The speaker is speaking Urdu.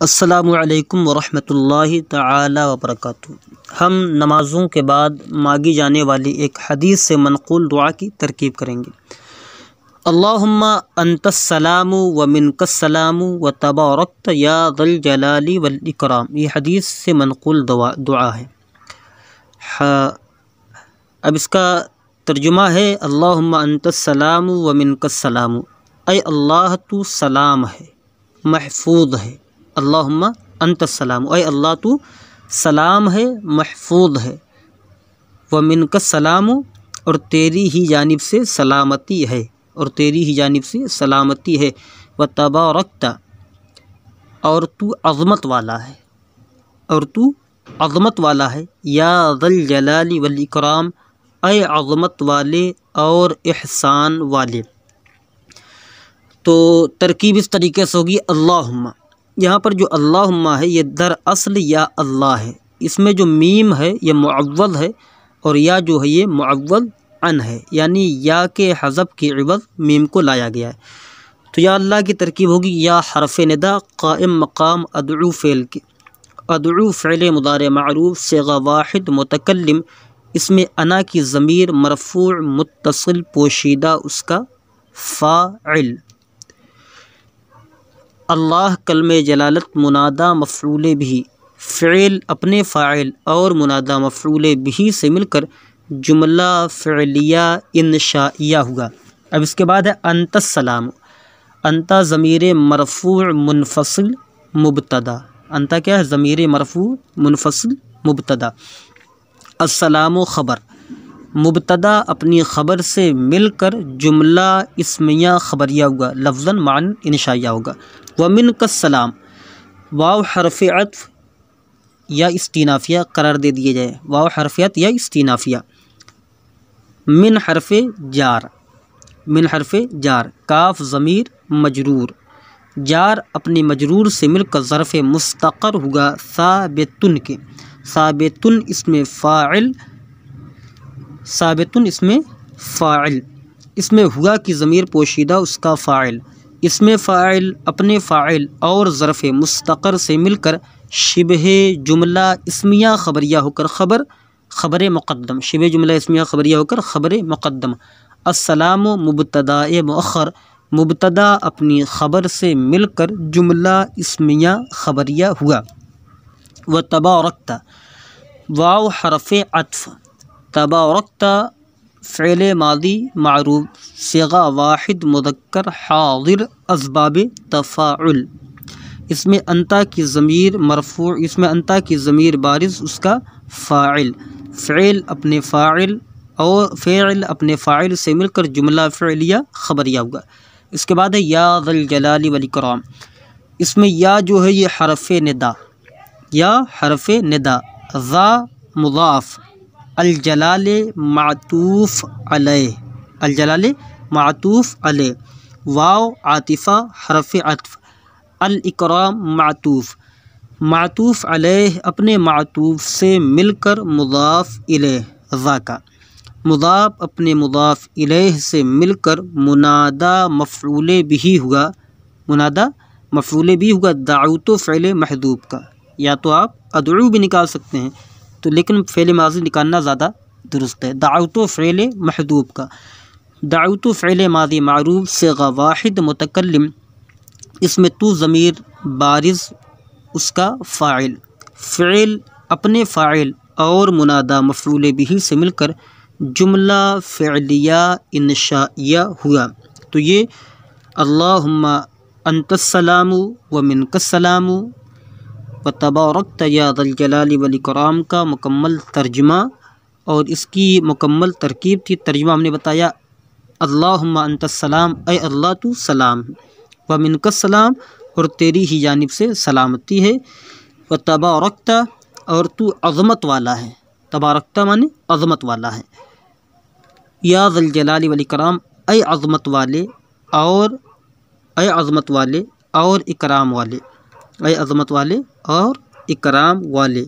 السلام علیکم ورحمۃ اللہ تعالی وبرکاتہ۔ ہم نمازوں کے بعد مانگی جانے والی ایک حدیث سے منقول دعا کی ترکیب کریں گے۔ اللہم انت السلام ومنک السلام وتبارکت یا ذا الجلال والاکرام۔ یہ حدیث سے منقول دعا ہے۔ اب اس کا ترجمہ ہے اللہم انت السلام ومنک السلام، اے اللہ تو سلام ہے، محفوظ ہے۔ اللہم انت السلام، اے اللہ تو سلام ہے، محفوظ ہے۔ ومنک السلام، اور تیری ہی جانب سے سلامتی ہے، اور تیری ہی جانب سے سلامتی ہے۔ وتبارکت، اور تو عظمت والا ہے، اور تو عظمت والا ہے۔ یا ذا الجلال والاکرام، اے عظمت والے اور احسان والے۔ تو ترکیب اس طریقے سے ہوگی اللہم، یہاں پر جو اللہم ہے یہ دراصل یا اللہ ہے، اس میں جو میم ہے یہ معوض ہے، اور یا جو ہے یہ معوض عن ہے، یعنی یا کے حذف کی عوض میم کو لایا گیا ہے۔ تو یا اللہ کی ترکیب ہوگی یا حرف ندا قائم مقام ادعو فعل کے، ادعو فعل مضارع معروف صیغہ واحد متکلم، اس میں انا کی ضمیر مرفوع متصل پوشیدہ اس کا فاعل۔ اللہ کلمہ جلالت منادہ مفعول بھی، فعل اپنے فاعل اور منادہ مفعول بھی سے مل کر جملہ فعلیہ انشائیہ ہوگا۔ اب اس کے بعد ہے انت السلام، انت ضمیر مرفوع منفصل مبتدا، انت کیا ہے؟ ضمیر مرفوع منفصل مبتدا۔ السلام خبر، مبتدا اپنی خبر سے مل کر جملہ اسمیہ خبریہ ہوگا، لفظاً معنی انشائیہ ہوگا۔ ومنک السلام، واو حرف عطف یا استینافیہ قرار دے دیے جائے، واو حرف عطف یا استینافیہ۔ من حرف جار، من حرف جار، کاف ضمیر مجرور، جار اپنی مجرور سے مل کر ظرف مستقر ہوگا ثابتن کے، ثابتن اس میں فاعل، ثابتن اس میں فاعل، اس میں ہوا کی ضمیر پوشیدہ اس کا فاعل، اس میں فاعل اپنے فاعل اور ظرف مستقر سے مل کر شبہ جملہ اسمیہ خبریہ ہو کر خبر مقدم، شبہ جملہ اسمیہ خبریہ ہو کر خبر مقدم۔ السلام مبتدا مؤخر، مبتدا اپنی خبر سے مل کر جملہ اسمیہ خبریہ ہوا۔ وتبارکت، واو حرف عطف، تبارکت فعل ماضی معروف صیغہ واحد مذکر حاضر اسباب تفاعل، اس میں انتا کی ضمیر مرفوع، اس میں انتا کی ضمیر بارز اس کا فاعل، فعل اپنے فاعل اور فعل اپنے فاعل سے مل کر جملہ فعلیہ خبریہ ہوگا۔ اس کے بعد ہے یا ذا الجلال والاکرام، اس میں یا جو ہے یہ حرف ندا، یا حرف ندا، ذا مضاف، الجلال معطوف علیہ، الجلال معطوف علیہ، واو عاطفہ حرف عطف، الاکرام معطوف، معطوف علیہ اپنے معطوف سے مل کر مضاف الیہ، ذا کا مضاف اپنے مضاف الیہ سے مل کر منادہ مفعول بھی ہوگا، منادہ مفعول بھی ہوگا دعوت فعل محذوف کا، یا تو آپ ادعو بھی نکال سکتے ہیں تو لیکن فعل ماضی نکالنا زیادہ درست ہے، دعوت فعل محذوف کا، دعوت فعل ماضی معروف صیغہ واحد متکلم، اس میں تو ضمیر بارز اس کا فاعل، فعل اپنے فاعل اور منادہ مفعول بھی سے مل کر جملہ فعلیہ انشائیہ ہوا۔ تو یہ اللہم انت السلام ومنک السلام وتبارکت یا ذا الجلال والاکرام کا مکمل ترجمہ اور اس کی مکمل ترکیب تھی۔ ترجمہ ہم نے بتایا اللہم انت السلام، اے اللہ تو سلام ہے، ومنک السلام، اور تیری ہی جانب سے سلامتی ہے، وتبارکت، اور تو عظمت والا ہے، تبارکت معنی عظمت والا ہے، یا ذا الجلال والاکرام، اے عظمت والے اور اے عظمت والے اور اکرام والے، اے عظمت والے اور اکرام والے۔